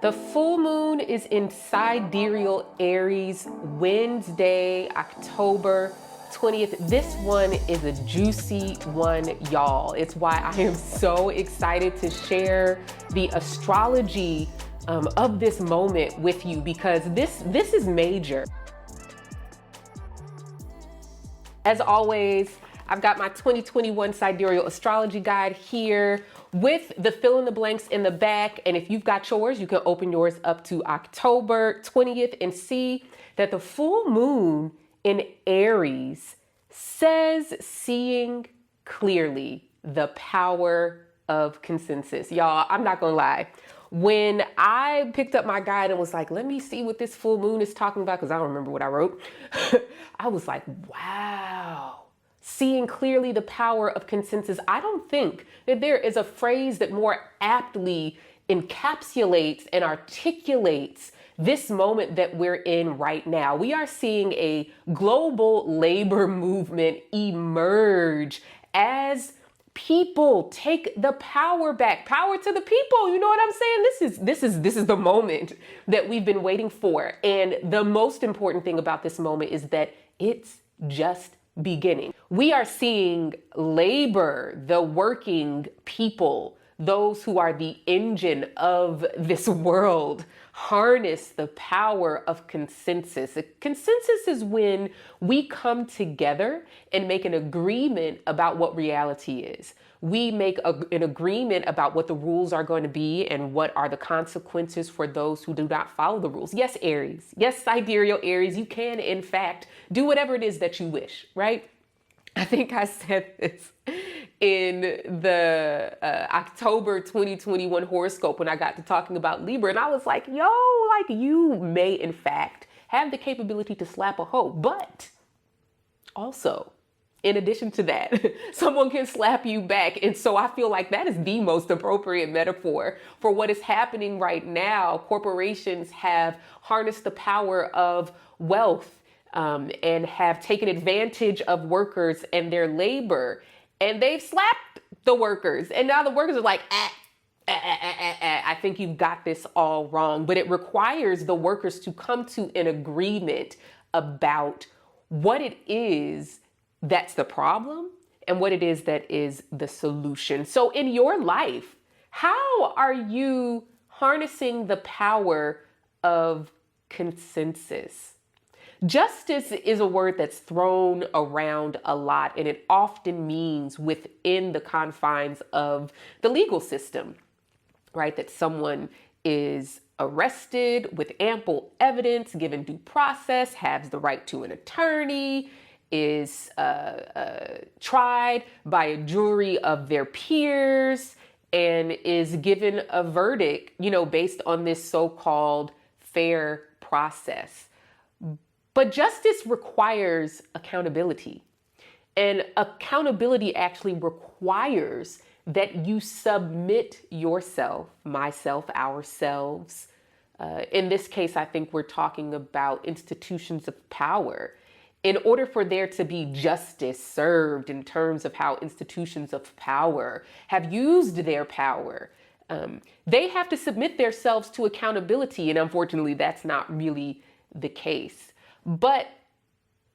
The full moon is in sidereal Aries, Wednesday, October 20th. This one is a juicy one, y'all. It's why I am so excited to share the astrology of this moment with you, because this is major. As always, I've got my 2021 sidereal astrology guide here with the fill in the blanks in the back. And if you've got yours, you can open yours up to October 20th and see that the full moon in Aries says seeing clearly, the power of consensus. Y'all, I'm not gonna lie. When I picked up my guide and was like, let me see what this full moon is talking about, because I don't remember what I wrote, I was like, wow. Seeing clearly the power of consensus. I don't think that there is a phrase that more aptly encapsulates and articulates this moment that we're in right now. We are seeing a global labor movement emerge as people take the power back. Power to the people. You know what I'm saying? This is the moment that we've been waiting for. And the most important thing about this moment is that it's just beginning. We are seeing labor, the working people, those who are the engine of this world, harness the power of consensus. A consensus is when we come together and make an agreement about what reality is. We make an agreement about what the rules are going to be and what are the consequences for those who do not follow the rules. Yes, Aries. Yes, sidereal Aries. You can, in fact, do whatever it is that you wish, right? I think I said this in the October 2021 horoscope when I got to talking about Libra, and I was like, yo, like, you may in fact have the capability to slap a hoe, but also, in addition to that, someone can slap you back. And so I feel like that is the most appropriate metaphor for what is happening right now. Corporations have harnessed the power of wealth and have taken advantage of workers and their labor, and they've slapped the workers. And now the workers are like, I think you've got this all wrong. But it requires the workers to come to an agreement about what it is that's the problem and what it is that is the solution. So in your life, how are you harnessing the power of consensus? Justice is a word that's thrown around a lot, and it often means within the confines of the legal system, right? That someone is arrested with ample evidence, given due process, has the right to an attorney, is tried by a jury of their peers, and is given a verdict, you know, based on this so-called fair process. But justice requires accountability, and accountability actually requires that you submit yourself, myself, ourselves. In this case, I think we're talking about institutions of power. In order for there to be justice served in terms of how institutions of power have used their power, they have to submit themselves to accountability. And unfortunately, that's not really the case. But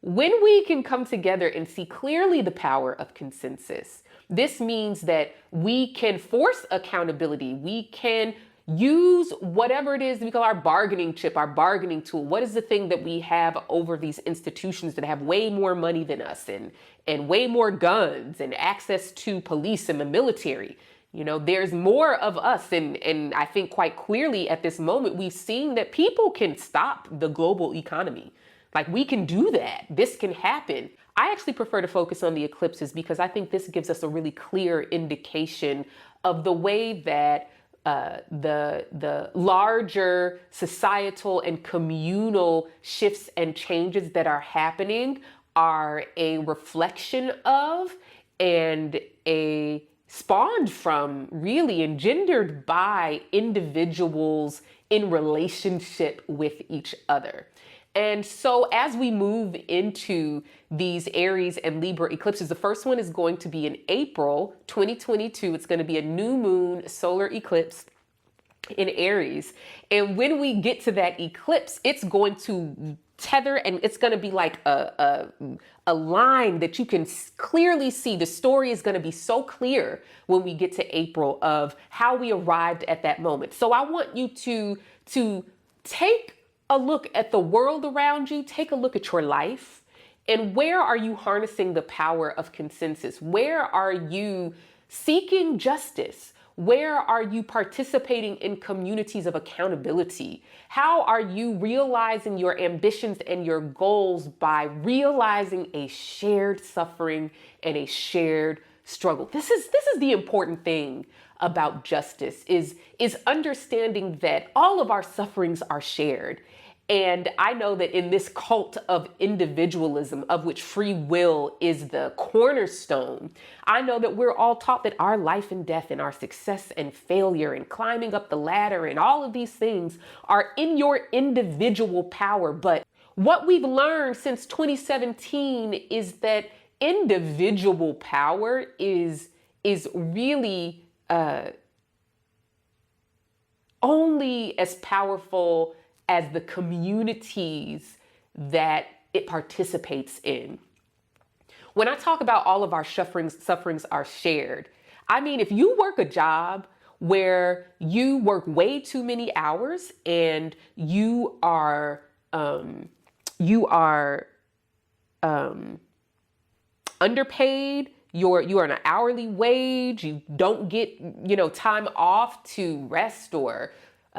when we can come together and see clearly the power of consensus, this means that we can force accountability. We can use whatever it is that we call our bargaining chip, our bargaining tool. What is the thing that we have over these institutions that have way more money than us and way more guns and access to police and the military? You know, there's more of us. And I think quite clearly at this moment, we've seen that people can stop the global economy. Like, we can do that. This can happen. I actually prefer to focus on the eclipses because I think this gives us a really clear indication of the way that the larger societal and communal shifts and changes that are happening are a reflection of and a spawned from, really engendered by individuals in relationship with each other. And so as we move into these Aries and Libra eclipses, the first one is going to be in April 2022. It's going to be a new moon solar eclipse in Aries. And when we get to that eclipse, it's going to tether, and it's going to be like a line that you can clearly see. The story is going to be so clear when we get to April of how we arrived at that moment. So I want you to take a look at the world around you, take a look at your life, and where are you harnessing the power of consensus? Where are you seeking justice? Where are you participating in communities of accountability? How are you realizing your ambitions and your goals by realizing a shared suffering and a shared struggle? This is the important thing about justice is understanding that all of our sufferings are shared. And I know that in this cult of individualism, of which free will is the cornerstone, I know that we're all taught that our life and death and our success and failure and climbing up the ladder and all of these things are in your individual power. But what we've learned since 2017 is that individual power is really only as powerful as the communities that it participates in. When I talk about all of our sufferings are shared, I mean, if you work a job where you work way too many hours and you are underpaid, you are on an hourly wage, you don't get, time off to rest or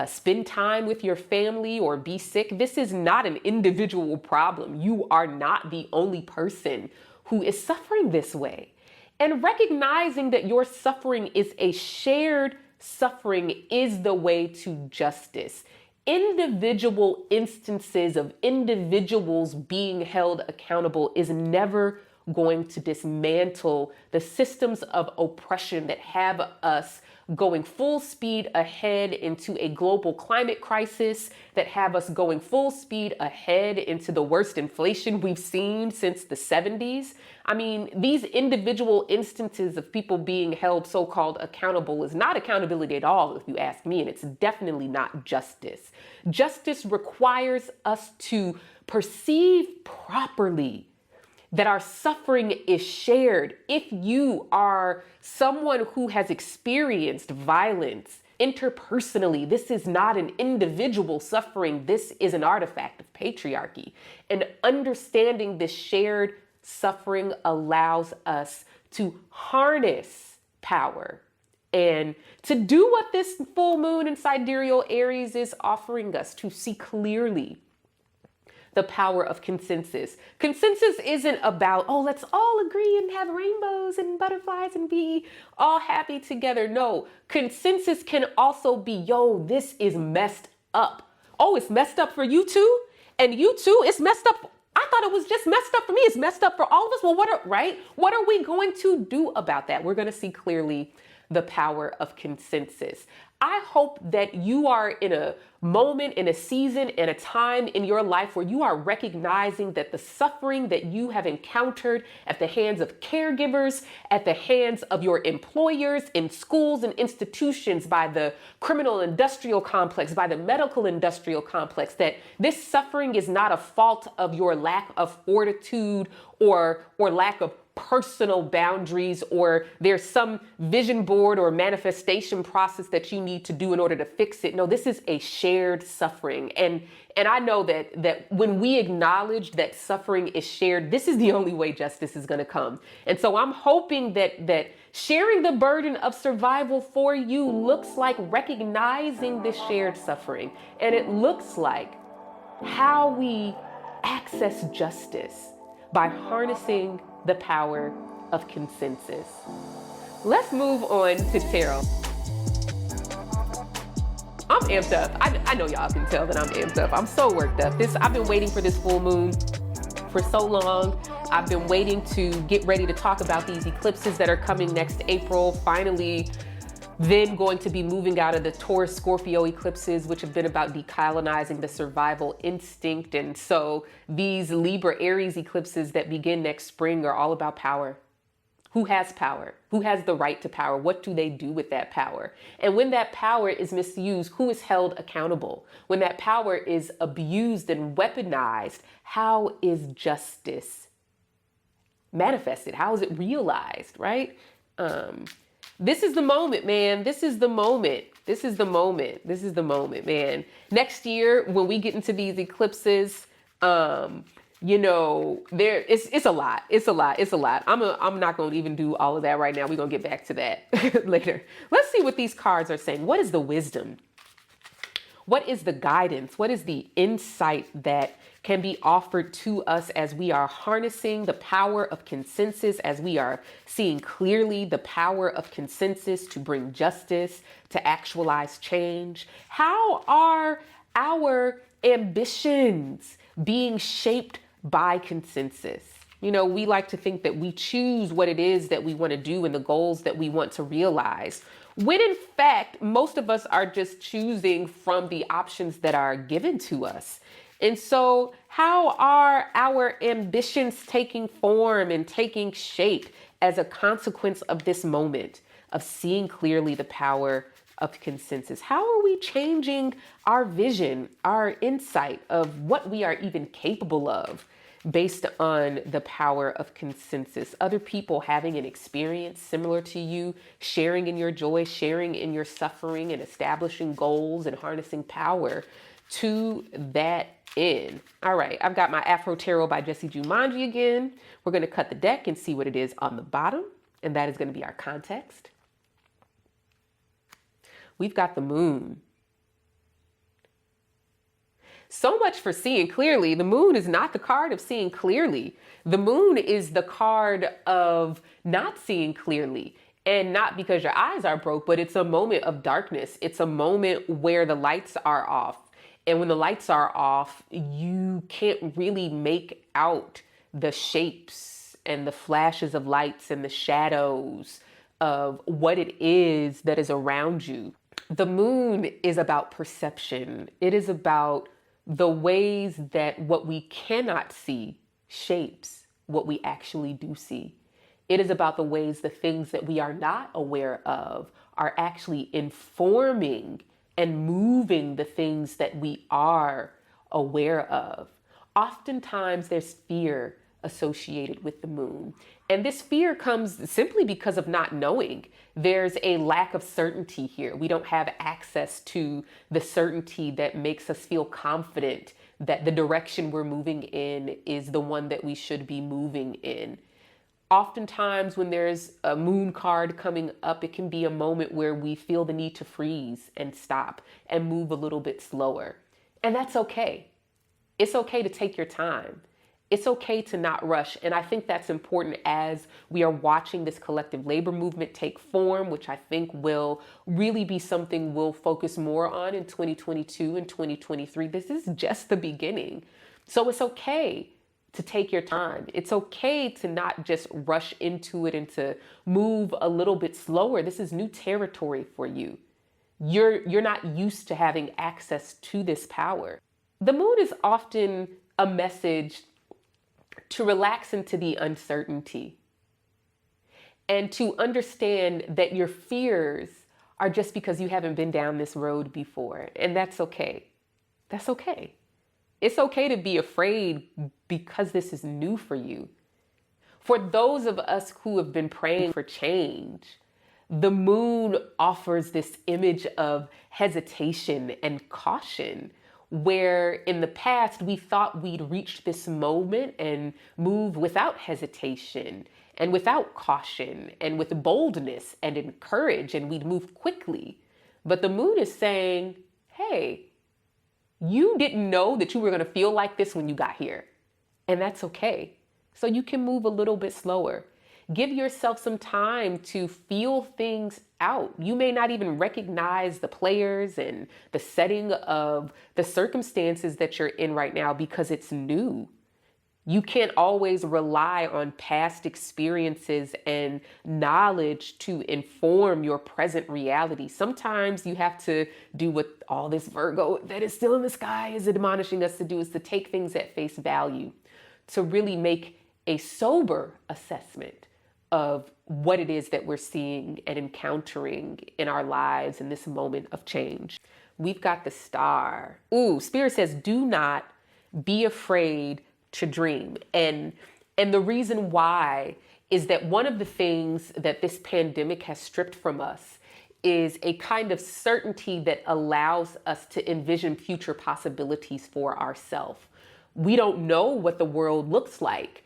spend time with your family or be sick. This is not an individual problem. You are not the only person who is suffering this way. And recognizing that your suffering is a shared suffering is the way to justice. Individual instances of individuals being held accountable is never going to dismantle the systems of oppression that have us going full speed ahead into a global climate crisis, that have us going full speed ahead into the worst inflation we've seen since the 70s. I mean, these individual instances of people being held so-called accountable is not accountability at all, if you ask me, and it's definitely not justice. Justice requires us to perceive properly that our suffering is shared. If you are someone who has experienced violence interpersonally, this is not an individual suffering. This is an artifact of patriarchy. And understanding this shared suffering allows us to harness power and to do what this full moon in sidereal Aries is offering us, to see clearly the power of consensus. Consensus isn't about, oh, let's all agree and have rainbows and butterflies and be all happy together. No, consensus can also be, yo, this is messed up. Oh, it's messed up for you too? And you too, it's messed up. I thought it was just messed up for me. It's messed up for all of us. Well, what are we going to do about that? We're going to see clearly the power of consensus. I hope that you are in a moment, in a season, in a time in your life where you are recognizing that the suffering that you have encountered at the hands of caregivers, at the hands of your employers, in schools and institutions, by the criminal industrial complex, by the medical industrial complex, that this suffering is not a fault of your lack of fortitude or lack of personal boundaries, or there's some vision board or manifestation process that you need to do in order to fix it. No, this is a shared suffering. And I know that when we acknowledge that suffering is shared, this is the only way justice is going to come. And so I'm hoping that sharing the burden of survival for you looks like recognizing this shared suffering. And it looks like how we access justice by harnessing the power of consensus. Let's move on to tarot. I'm amped up. I know y'all can tell that I'm amped up. I'm so worked up. I've been waiting for this full moon for so long. I've been waiting to get ready to talk about these eclipses that are coming next April. Finally, Then going to be moving out of the Taurus Scorpio eclipses, which have been about decolonizing the survival instinct. And so these Libra Aries eclipses that begin next spring are all about power. Who has power? Who has the right to power? What do they do with that power? And when that power is misused, who is held accountable? When that power is abused and weaponized, how is justice manifested? How is it realized, right? This is the moment, man. This is the moment. This is the moment. This is the moment, man. Next year, when we get into these eclipses, you know, it's a lot. It's a lot. It's a lot. I'm not going to even do all of that right now. We're going to get back to that later. Let's see what these cards are saying. What is the wisdom? What is the guidance? What is the insight that can be offered to us as we are harnessing the power of consensus, as we are seeing clearly the power of consensus to bring justice, to actualize change? How are our ambitions being shaped by consensus? You know, we like to think that we choose what it is that we want to do and the goals that we want to realize, when in fact, most of us are just choosing from the options that are given to us. And so how are our ambitions taking form and taking shape as a consequence of this moment of seeing clearly the power of consensus? How are we changing our vision, our insight of what we are even capable of based on the power of consensus? Other people having an experience similar to you, sharing in your joy, sharing in your suffering, and establishing goals and harnessing power to that end. All right, I've got my Afro Tarot by Jessi Jumanji again. We're going to cut the deck and see what it is on the bottom, and that is going to be our context. We've got the moon. So much for seeing clearly. The moon is not the card of seeing clearly. The moon is the card of not seeing clearly. And not because your eyes are broke, but it's a moment of darkness. It's a moment where the lights are off. And when the lights are off, you can't really make out the shapes and the flashes of lights and the shadows of what it is that is around you. The moon is about perception. It is about the ways that what we cannot see shapes what we actually do see. It is about the ways the things that we are not aware of are actually informing and moving the things that we are aware of. Oftentimes there's fear associated with the moon. And this fear comes simply because of not knowing. There's a lack of certainty here. We don't have access to the certainty that makes us feel confident that the direction we're moving in is the one that we should be moving in. Oftentimes when there's a moon card coming up, it can be a moment where we feel the need to freeze and stop and move a little bit slower. And that's okay. It's okay to take your time. It's okay to not rush. And I think that's important as we are watching this collective labor movement take form, which I think will really be something we'll focus more on in 2022 and 2023. This is just the beginning. So it's okay to take your time. It's okay to not just rush into it and to move a little bit slower. This is new territory for you. You're not used to having access to this power. The moon is often a message to relax into the uncertainty and to understand that your fears are just because you haven't been down this road before. And that's okay. That's okay. It's okay to be afraid because this is new for you. For those of us who have been praying for change, the moon offers this image of hesitation and caution, where in the past we thought we'd reached this moment and move without hesitation and without caution and with boldness and in courage, and we'd move quickly. But the moon is saying, hey, you didn't know that you were going to feel like this when you got here. And that's okay. So you can move a little bit slower. Give yourself some time to feel things out. You may not even recognize the players and the setting of the circumstances that you're in right now because it's new. You can't always rely on past experiences and knowledge to inform your present reality. Sometimes you have to do what all this Virgo that is still in the sky is admonishing us to do, is to take things at face value, to really make a sober assessment of what it is that we're seeing and encountering in our lives in this moment of change. We've got the star. Ooh, Spirit says, do not be afraid to dream. And the reason why is that one of the things that this pandemic has stripped from us is a kind of certainty that allows us to envision future possibilities for ourselves. We don't know what the world looks like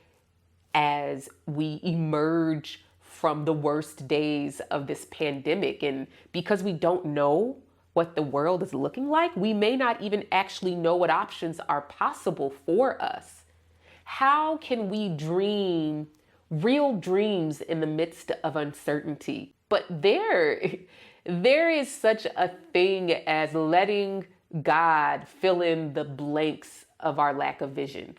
as we emerge from the worst days of this pandemic. And because we don't know what the world is looking like, we may not even actually know what options are possible for us. How can we dream real dreams in the midst of uncertainty? But there is such a thing as letting God fill in the blanks of our lack of vision.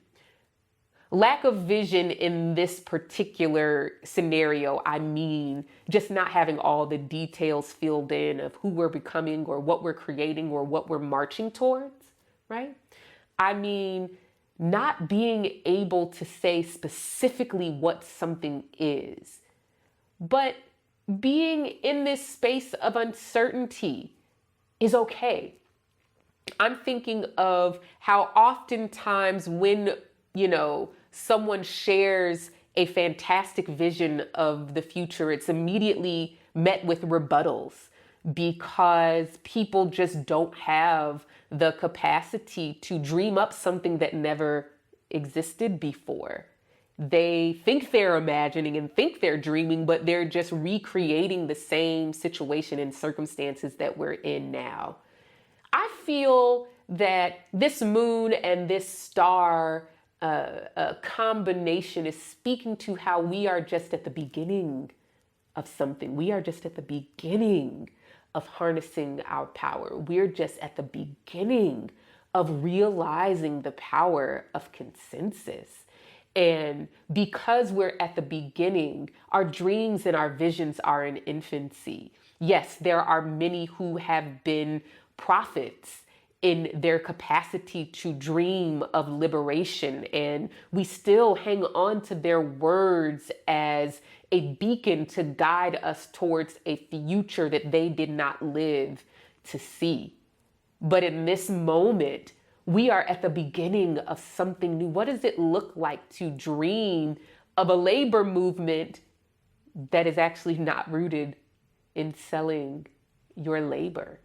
Lack of vision in this particular scenario, I mean, just not having all the details filled in of who we're becoming or what we're creating or what we're marching towards, right? I mean, not being able to say specifically what something is, but being in this space of uncertainty is okay. I'm thinking of how oftentimes when, someone shares a fantastic vision of the future, it's immediately met with rebuttals because people just don't have the capacity to dream up something that never existed before. They think they're imagining and think they're dreaming, but they're just recreating the same situation and circumstances that we're in now. I feel that this moon and this star combination is speaking to how we are just at the beginning of something. We are just at the beginning of harnessing our power. We're just at the beginning of realizing the power of consensus. And because we're at the beginning, our dreams and our visions are in infancy. Yes, there are many who have been prophets in their capacity to dream of liberation, and we still hang on to their words as a beacon to guide us towards a future that they did not live to see. But in this moment, we are at the beginning of something new. What does it look like to dream of a labor movement that is actually not rooted in selling your labor?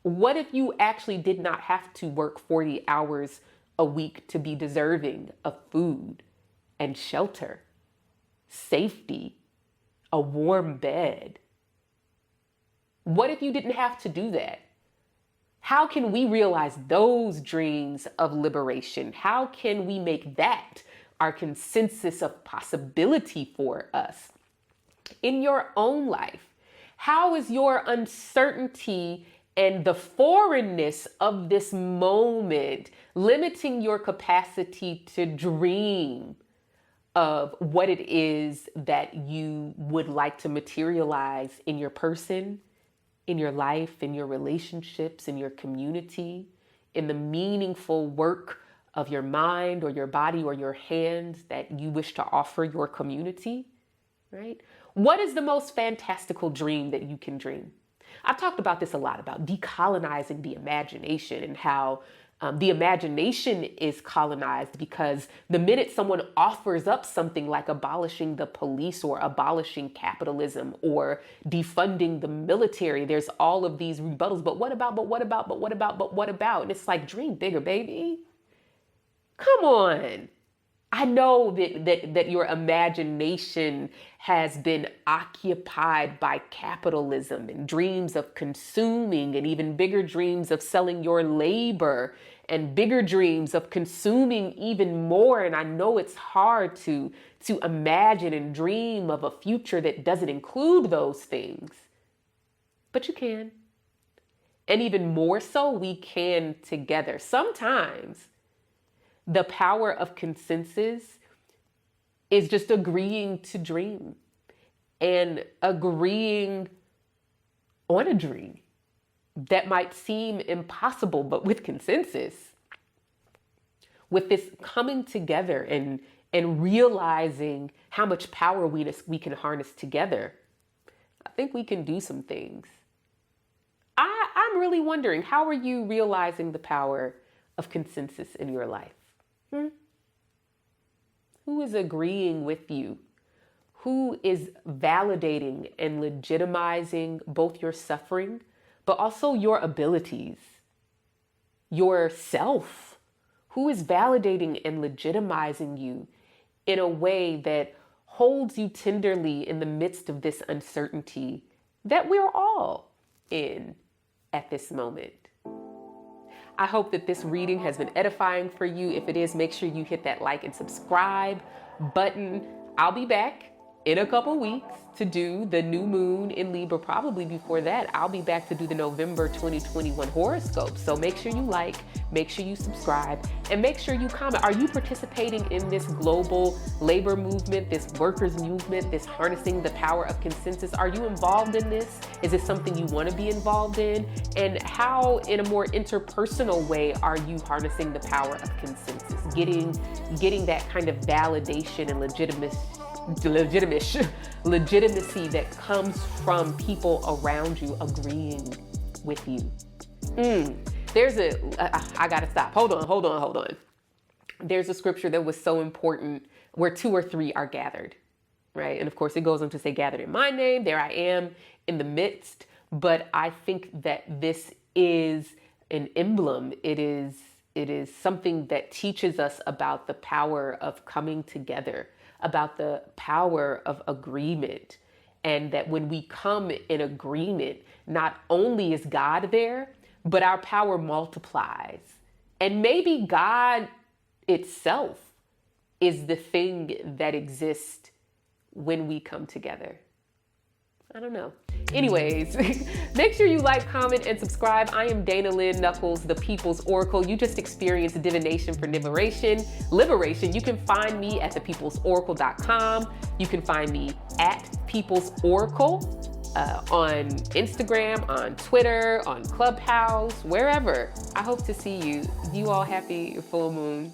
What if you actually did not have to work 40 hours a week to be deserving of food and shelter, safety, a warm bed? What if you didn't have to do that? How can we realize those dreams of liberation? How can we make that our consensus of possibility for us? In your own life, how is your uncertainty and the foreignness of this moment limiting your capacity to dream of what it is that you would like to materialize in your person, in your life, in your relationships, in your community, in the meaningful work of your mind or your body or your hands that you wish to offer your community, right? What is the most fantastical dream that you can dream? I've talked about this a lot, about decolonizing the imagination and how the imagination is colonized because the minute someone offers up something like abolishing the police or abolishing capitalism or defunding the military, there's all of these rebuttals. But what about, but what about, but what about, but what about? And it's like, dream bigger, baby. Come on. I know that your imagination has been occupied by capitalism and dreams of consuming, and even bigger dreams of selling your labor, and bigger dreams of consuming even more. And I know it's hard to imagine and dream of a future that doesn't include those things, but you can. And even more so, we can together. Sometimes The power of consensus is just agreeing to dream and agreeing on a dream that might seem impossible, but with consensus, with this coming together and realizing how much power we can harness together, I think we can do some things. I'm really wondering, how are you realizing the power of consensus in your life? Who is agreeing with you? Who is validating and legitimizing both your suffering, but also your abilities, yourself? Who is validating and legitimizing you in a way that holds you tenderly in the midst of this uncertainty that we're all in at this moment? I hope that this reading has been edifying for you. If it is, make sure you hit that like and subscribe button. I'll be back in a couple weeks to do the new moon in Libra. Probably before that, I'll be back to do the November 2021 horoscope. So make sure you like, make sure you subscribe, and make sure you comment. Are you participating in this global labor movement, this workers movement, this harnessing the power of consensus? Are you involved in this? Is it something you want to be involved in? And how, in a more interpersonal way, are you harnessing the power of consensus? Getting that kind of validation and legitimacy that comes from people around you agreeing with you. I gotta stop. Hold on. There's a scripture that was so important, where 2 or 3 are gathered, right? And of course it goes on to say, gathered in my name, there I am in the midst. But I think that this is an emblem. It is something that teaches us about the power of coming together, about the power of agreement, and that when we come in agreement, not only is God there, but our power multiplies. And maybe God itself is the thing that exists when we come together. I don't know. Anyways, make sure you like, comment, and subscribe. I am DaynaLN Knuckles, the People's Oracle. You just experienced divination for liberation. You can find me at thepeoplesoracle.com. You can find me at People's Oracle on Instagram, on Twitter, on Clubhouse, wherever. I hope to see you. You all happy full moon.